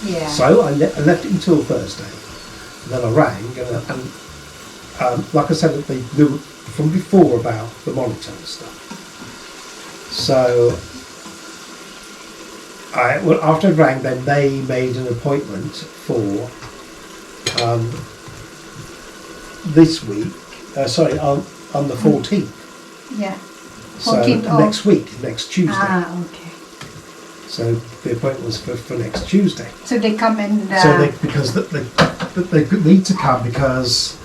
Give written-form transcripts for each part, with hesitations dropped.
Yeah. So I left it until Thursday. And then I rang, and like I said, they knew from before about the monitor and stuff. So after I rang, then they made an appointment for this week. On the 14th. Yeah. So 14th next week, next Tuesday. Ah, okay. So the appointment was for next Tuesday. So they come and... So because they need to come because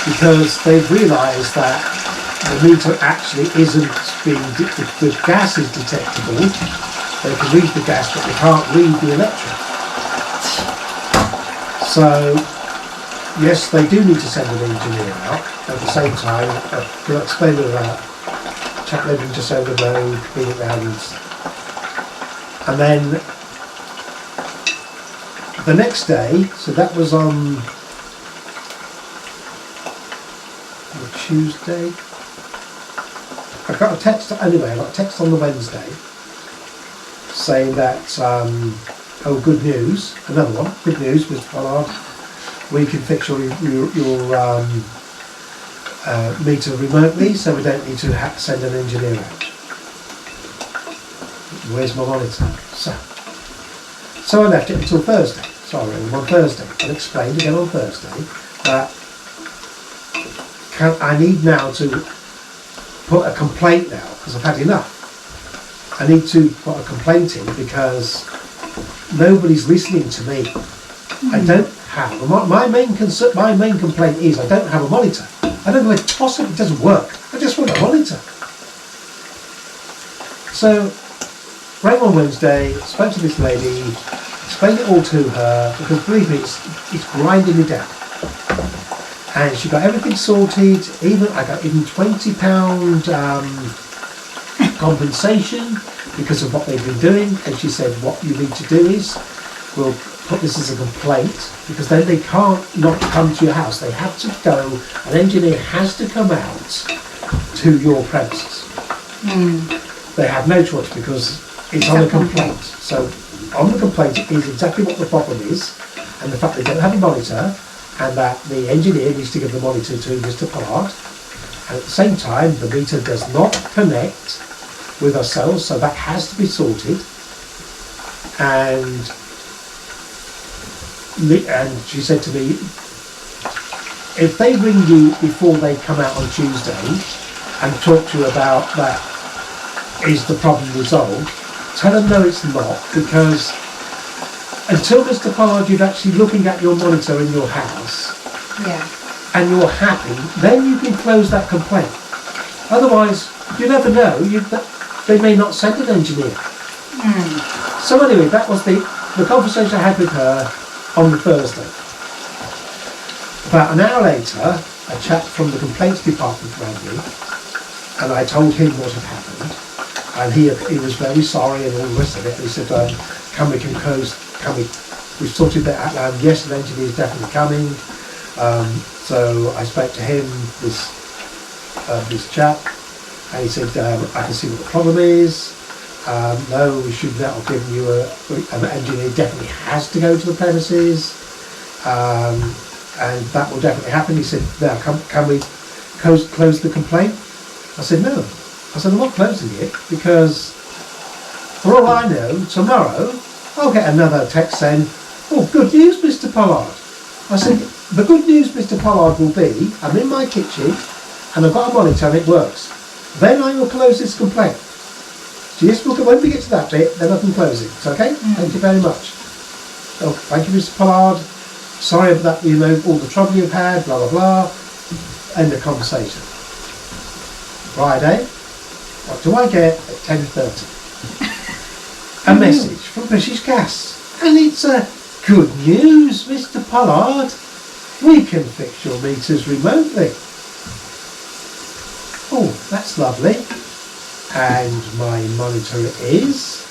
because they've realised that the meter actually isn't being... The gas is detectable. They can read the gas, but they can't read the electric. So, yes, they do need to send an engineer out. At the same time, they'll explain it about chap living just over the road, being around. And then the next day, so that was on Tuesday. I got a text on the Wednesday saying that, good news, another one, good news, Mr. Pollard, we can fix your meter remotely, so we don't need to send an engineer out. Where's my monitor? So I left it until Thursday. So I rang them on Thursday and explained again on Thursday that I need now to put a complaint now, because I've had enough. I need to put a complaint in because nobody's listening to me. I don't have my main complaint is I don't have a monitor. I don't know where to toss it. It doesn't work. I just want a monitor. So rang on Wednesday, spoke to this lady, explained it all to her because believe me, it's grinding me down. And she got everything sorted. I got even £20 compensation because of what they've been doing. And she said, what you need to do is we'll put this as a complaint because then they can't not come to your house. They have to go. An engineer has to come out to your premises. They have no choice because it's on a complaint. So on the complaint it is exactly what the problem is, and the fact they don't have a monitor, and that the engineer needs to give the monitor to Mr. Pollard, and at the same time the meter does not connect with ourselves, so that has to be sorted. And she said to me, if they ring you before they come out on Tuesday and talk to you about that, is the problem resolved, tell them no, it's not, because until Mr. Pollard you're actually looking at your monitor in your house, and you're happy, then you can close that complaint. Otherwise, you never know, they may not send an engineer. So anyway, that was the conversation I had with her on the Thursday. About an hour later, a chap from the complaints department rang me, and I told him what had happened, and he was very sorry and all the rest of it. He said, we've sorted that out, yes, the engineer is definitely coming. So I spoke to him, this chap, and he said, I can see what the problem is. No, we should not have given you an engineer definitely has to go to the premises, and that will definitely happen. He said, now can we close the complaint? I said, no. I said, I'm not closing it because for all I know, tomorrow I'll get another text saying, oh, good news, Mr. Pollard. I said, the good news, Mr. Pollard, will be I'm in my kitchen and I've got a monitor and it works. Then I will close this complaint. So yes, when we get to that bit, then I can close it. It's okay? Thank you very much. Oh, thank you, Mr. Pollard. Sorry about that, all the trouble you've had, blah, blah, blah. End of conversation. Friday, what do I get at 10:30? A message from British Gas. And it's good news, Mr. Pollard. We can fix your meters remotely. Oh, that's lovely. And my monitor is...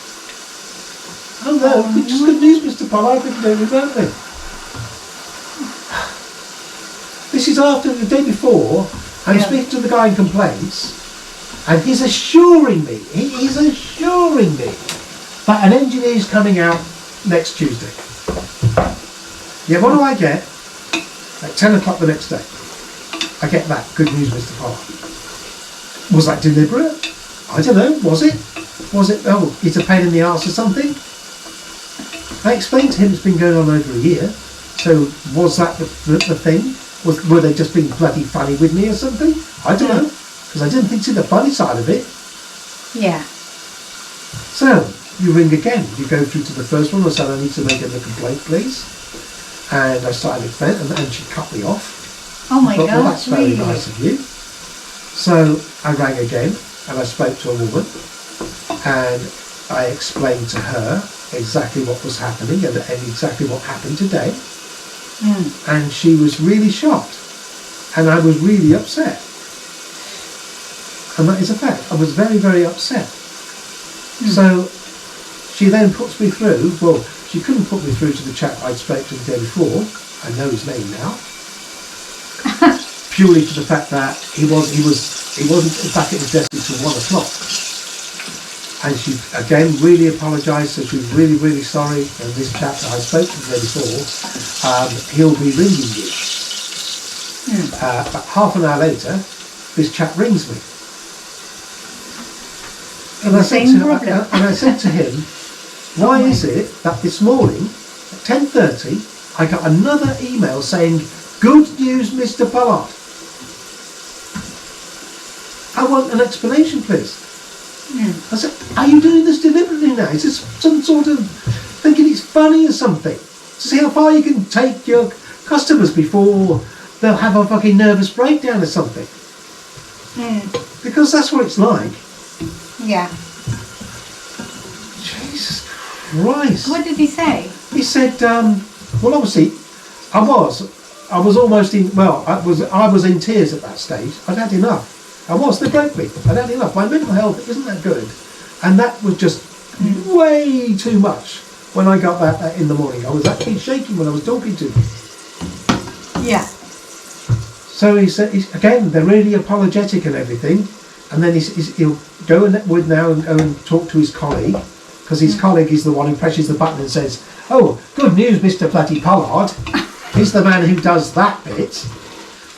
Oh no, it's just good news, Mr. Pollard, we can do it remotely. This is after the day before, I'm speaking to the guy in complaints, And he's assuring me, that an engineer is coming out next Tuesday. Yeah, what do I get? At 10 o'clock the next day, I get that. Good news, Mr. Pollard. Was that deliberate? I don't know. Was it? Oh, it's a pain in the arse or something? I explained to him it's been going on over a year. So was that the thing? Were they just being bloody funny with me or something? I don't know. Because I didn't think to the funny side of it. Yeah. So, you ring again. You go through to the first one. I said, I need to make a complaint, please. And I started explaining, and she cut me off. Oh my God, well, that's very really? nice of you. So, I rang again, and I spoke to a woman, and I explained to her exactly what was happening, and exactly what happened today. And she was really shocked. And I was really upset. And that is a fact. I was very, very upset. So she then puts me through. Well, she couldn't put me through to the chap I'd spoke to the day before. I know his name now. Purely for the fact that he wasn't back at his desk until 1 o'clock. And she again really apologised. So she was really, really sorry. And this chap that I spoke to the day before, he'll be ringing you. But half an hour later, this chap rings me. And I said to him, why is it that this morning at 10:30 I got another email saying, good news, Mr. Pollard. I want an explanation, please. I said, are you doing this deliberately now? Is this some sort of thinking it's funny or something? To see how far you can take your customers before they'll have a fucking nervous breakdown or something. Because that's what it's like. Yeah. Jesus Christ. What did he say? He said, well, obviously, I was almost in, well, I was in tears at that stage. I'd had enough. They broke me. I'd had enough. My mental health isn't that good. And that was just way too much when I got that in the morning. I was actually shaking when I was talking to him. Yeah. So he said, again, they're really apologetic and everything. And then he'll go and talk to his colleague, because his colleague is the one who presses the button and says, oh, good news, Mr. Bloody Pollard. He's the man who does that bit.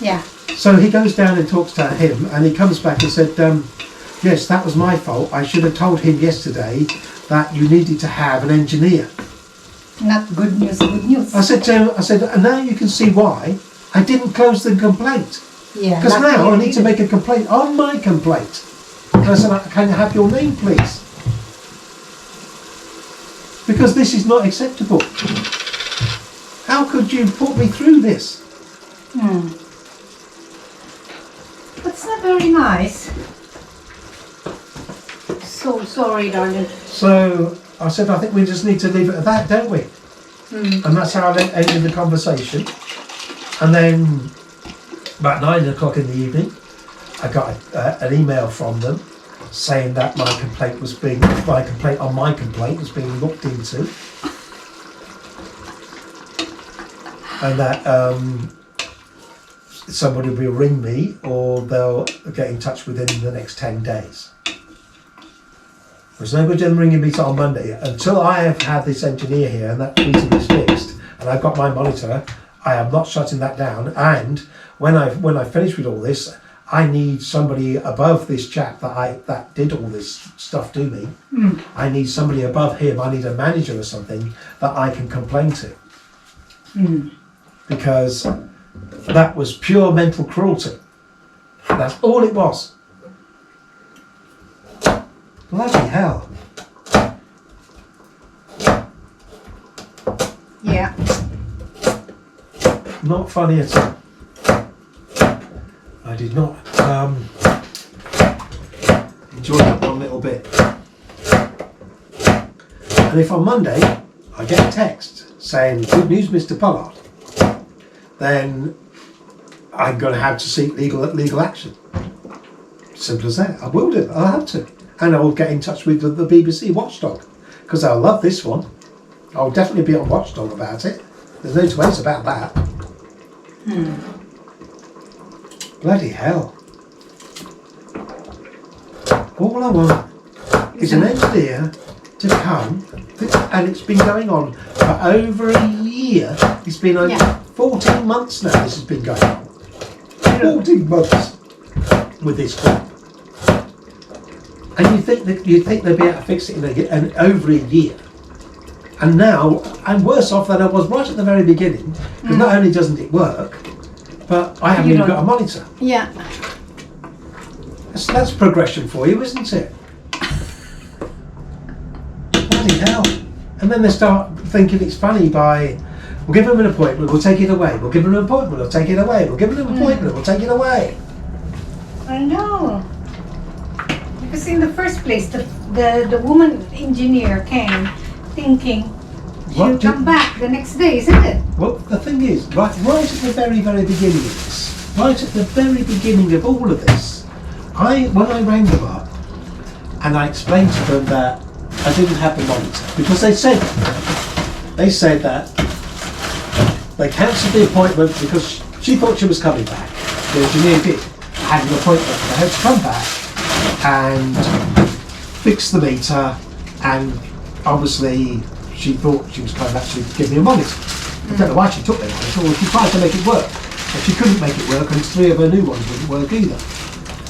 Yeah. So he goes down and talks to him, and he comes back and said, yes, that was my fault. I should have told him yesterday that you needed to have an engineer. Not good news, good news. I said, and now you can see why I didn't close the complaint. Yeah. Because now I need to make a complaint on my complaint. And I said, can I have your name, please? Because this is not acceptable. How could you put me through this? That's not very nice. So sorry, darling. So I said, I think we just need to leave it at that, don't we? And that's how I ended the conversation. And then about 9 o'clock in the evening, I got an email from them saying that my complaint was being looked into, and that somebody will ring me or they'll get in touch within the next 10 days. There's no good in ringing me on Monday until I have had this engineer here and that meeting is fixed and I've got my monitor. I am not shutting that down, and when I finish with all this, I need somebody above this chap that did all this stuff to me. I need somebody above him. I need a manager or something that I can complain to, because that was pure mental cruelty. That's all it was. Bloody hell. Yeah. Not funny at all. I did not enjoy that one little bit. And if on Monday I get a text saying, good news, Mr. Pollard, then I'm going to have to seek legal action. Simple as that. I will do. I'll have to. And I will get in touch with the BBC Watchdog, because I'll love this one. I'll definitely be on Watchdog about it. There's no two ways about that. Bloody hell. All I want is an engineer to come, and it's been going on for over a year. It's been over 14 months now this has been going on. 14 months with this crap. And you'd think they'd be able to fix it in over a year. And now I'm worse off than I was right at the very beginning, because not only doesn't it work, but I haven't even got a monitor. Yeah. That's progression for you, isn't it? Bloody hell. And then they start thinking it's funny by, we'll give them an appointment, we'll take it away. We'll give them an appointment, we'll take it away. We'll give them an appointment, we'll take it away. I know. Because in the first place, the woman engineer came thinking she'll come back the next day, isn't it? Well, the thing is, right at the very, very beginning of this, right at the very beginning of all of this, when I rang them up and I explained to them that I didn't have the monitor, because they said that they cancelled the appointment because she thought she was coming back. The engineer did. Had an appointment for her to come back and fix the meter, and obviously she thought she was coming back to give me a monitor. I don't know why she took the monitor, or she tried to make it work. But she couldn't make it work, and 3 of her new ones wouldn't work either.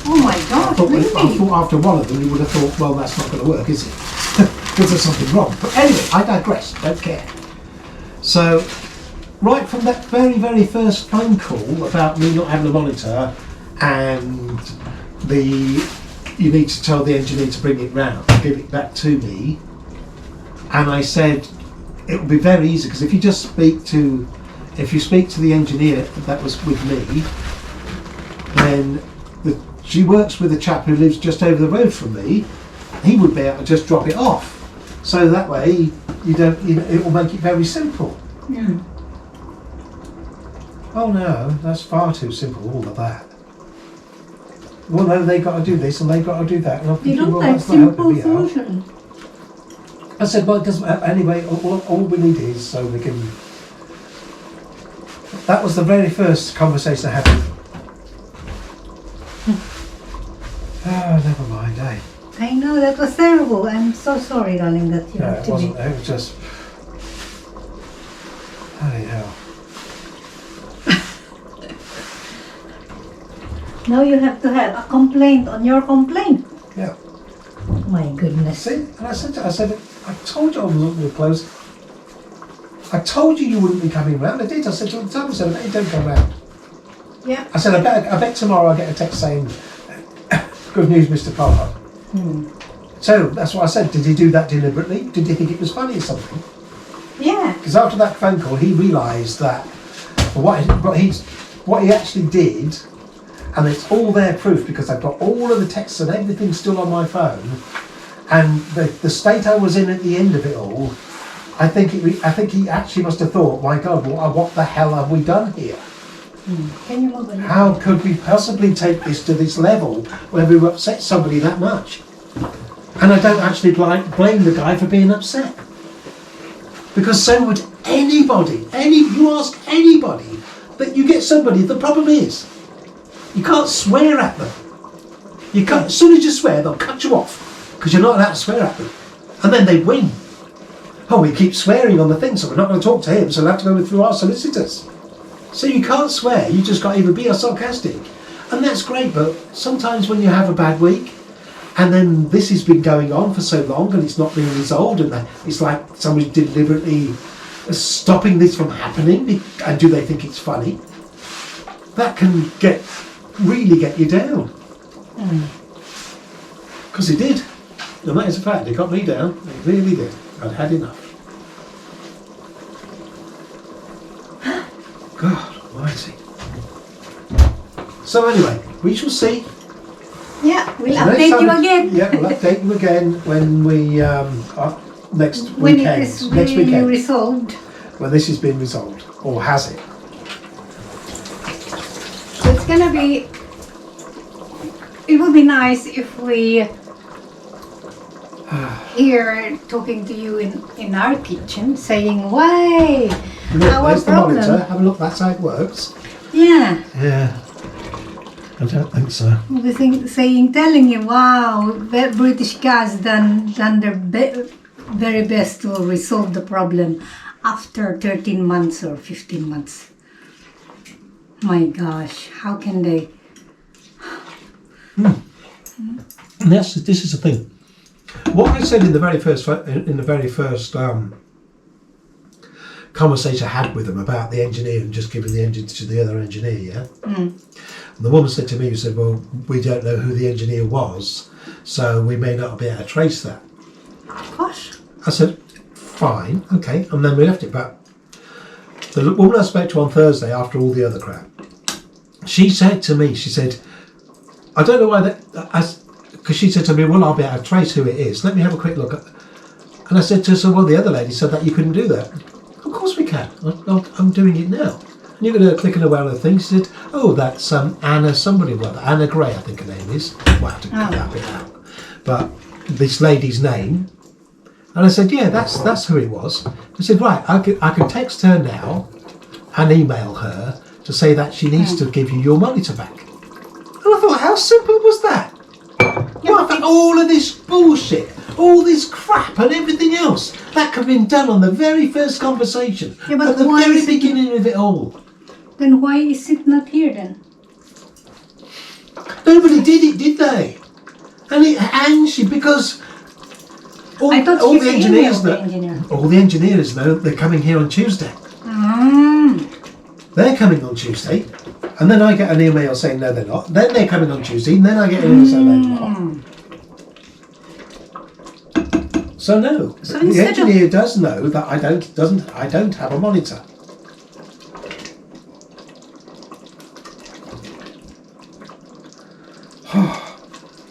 Oh my God, really? I thought after one of them you would have thought, well, that's not going to work, is it? Because there's something wrong. But anyway, I digress, don't care. So, right from that very, very first phone call about me not having a monitor, and you need to tell the engineer to bring it round, give it back to me, and I said it would be very easy, because if you speak to the engineer that was with me, then she works with a chap who lives just over the road from me. He would be able to just drop it off, so that way it will make it very simple. Yeah. Oh no, that's far too simple, all of that. Well, no, they got to do this and they got to do that. And I'm You thinking, don't well, like that's not helping simple me out. solution. I said, well, it doesn't matter. Anyway, all we need is so we can. That was the very first conversation I had with them. Oh, never mind, eh? I know, that was terrible. I'm so sorry, darling, that you No, have it to wasn't. be. It was just. Bloody hell. Now you have to have a complaint on your complaint. Yeah. My goodness. See, and I said, I told you I wasn't going to close. I told you wouldn't be coming round. I did. I said to the time, I said, I bet you don't come round. Yeah. I said, I bet tomorrow I'll get a text saying, good news, Mr. Pollard. So that's what I said. Did he do that deliberately? Did he think it was funny or something? Yeah. Because after that phone call, he realised that what he actually did, and it's all their proof because I've got all of the texts and everything still on my phone, and the state I was in at the end of it all. I think he actually must have thought, my God, what the hell have we done here? Can you move a little? How could we possibly take this to this level where we upset somebody that much? And I don't actually blame the guy for being upset. Because so would anybody. You ask anybody, but you get somebody, the problem is, you can't swear at them. You can't, as soon as you swear, they'll cut you off, because you're not allowed to swear at them. And then they win. Oh, we keep swearing on the thing, so we're not going to talk to him, so we'll have to go through our solicitors. So you can't swear, you just got to either be sarcastic. And that's great, but sometimes when you have a bad week, and then this has been going on for so long and it's not being resolved, and it's like somebody deliberately stopping this from happening, and do they think it's funny? That can really get you down. Because it did. And that is a fact, it got me down, it really did. I'd had enough. God almighty. So anyway, we shall see. Yeah, we'll So next update time- you again. Yeah, we'll update you again when we next When weekend. it is Next really weekend, resolved. when this has been resolved, or has it? So it's gonna be. It would be nice if we here talking to you in our kitchen, saying, "Why? Look, Our there's the problem." monitor. Have a look. That's how it works. Yeah. Yeah. I don't think so. The thing saying, telling you, wow, British Gas done their very best to resolve the problem after 13 months or 15 months. My gosh, how can they? And this is the thing. What I said in the very first conversation I had with them about the engineer and just giving the engine to the other engineer, yeah? And the woman said to me, said, well, we don't know who the engineer was, so we may not be able to trace that. Gosh. I said, fine, okay, and then we left it. But the woman I spoke to on Thursday, after all the other crap, she said to me, she said, I don't know why that, because she said to me, well, I'll be able to trace who it is. Let me have a quick look. And I said to her, so, well, the other lady said that you couldn't do that. Of course we can. I'm doing it now. And you're going to click on away on the thing. She said, oh, that's Anna somebody, well, Anna Gray, I think her name is. We'll have to cut that bit out. But this lady's name. And I said, yeah, that's who it was. I said, right, I can text her now and email her to say that she needs to give you your monitor back. And I thought, how simple was that? Yeah, What, all of this bullshit, all this crap and everything else, that could have been done on the very first conversation, Yeah, but at the why very is it- beginning of it all. Then why is it not here then? Nobody did it, did they? Because all, I thought all she's the the engineers email know, engineer. all the engineers know they're coming here on Tuesday. They're coming on Tuesday, and then I get an email saying no, they're not. Then they're coming on Tuesday, and then I get an email saying they're not. So no, So the instead engineer does know that I don't have a monitor.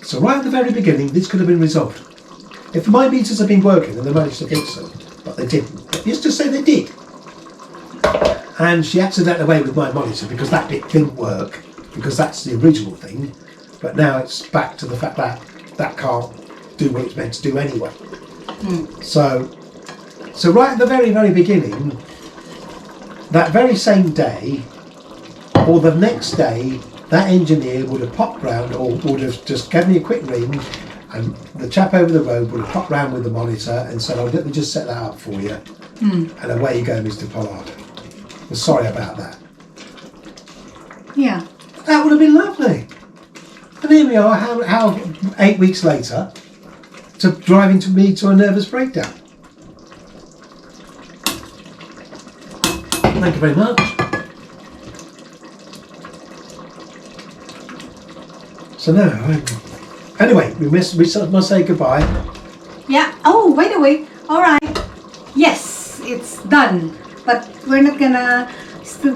So right at the very beginning, this could have been resolved. If my meters had been working, then they managed to fix them, but they didn't. Let's just say they did. And she accidentally away with my monitor because that bit didn't work, because that's the original thing. But now it's back to the fact that that can't do what it's meant to do anyway. So right at the very, very beginning, that very same day, or the next day, that engineer would have popped round, or would have just given me a quick ring, and the chap over the road would have popped round with the monitor and said, oh, let me just set that up for you. And away you go, Mr. Pollard. I'm sorry about that. Yeah. That would have been lovely. And here we are, how 8 weeks later, to driving to me to a nervous breakdown. Thank you very much. So now, anyway, we must say goodbye. Yeah. Oh, by the way, all right. Yes, it's done. But we're not gonna. We're still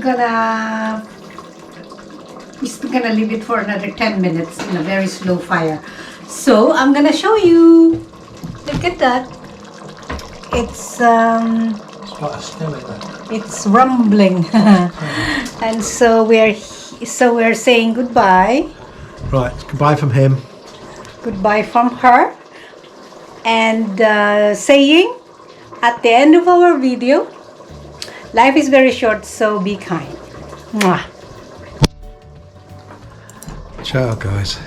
gonna leave it for another 10 minutes in a very slow fire. So I'm gonna show you. Look at that. It's Quite a smell in that. it's rumbling, and so we're saying goodbye. Right, goodbye from him. Goodbye from her, and saying at the end of our video, life is very short, so be kind. Mwah. Ciao, guys.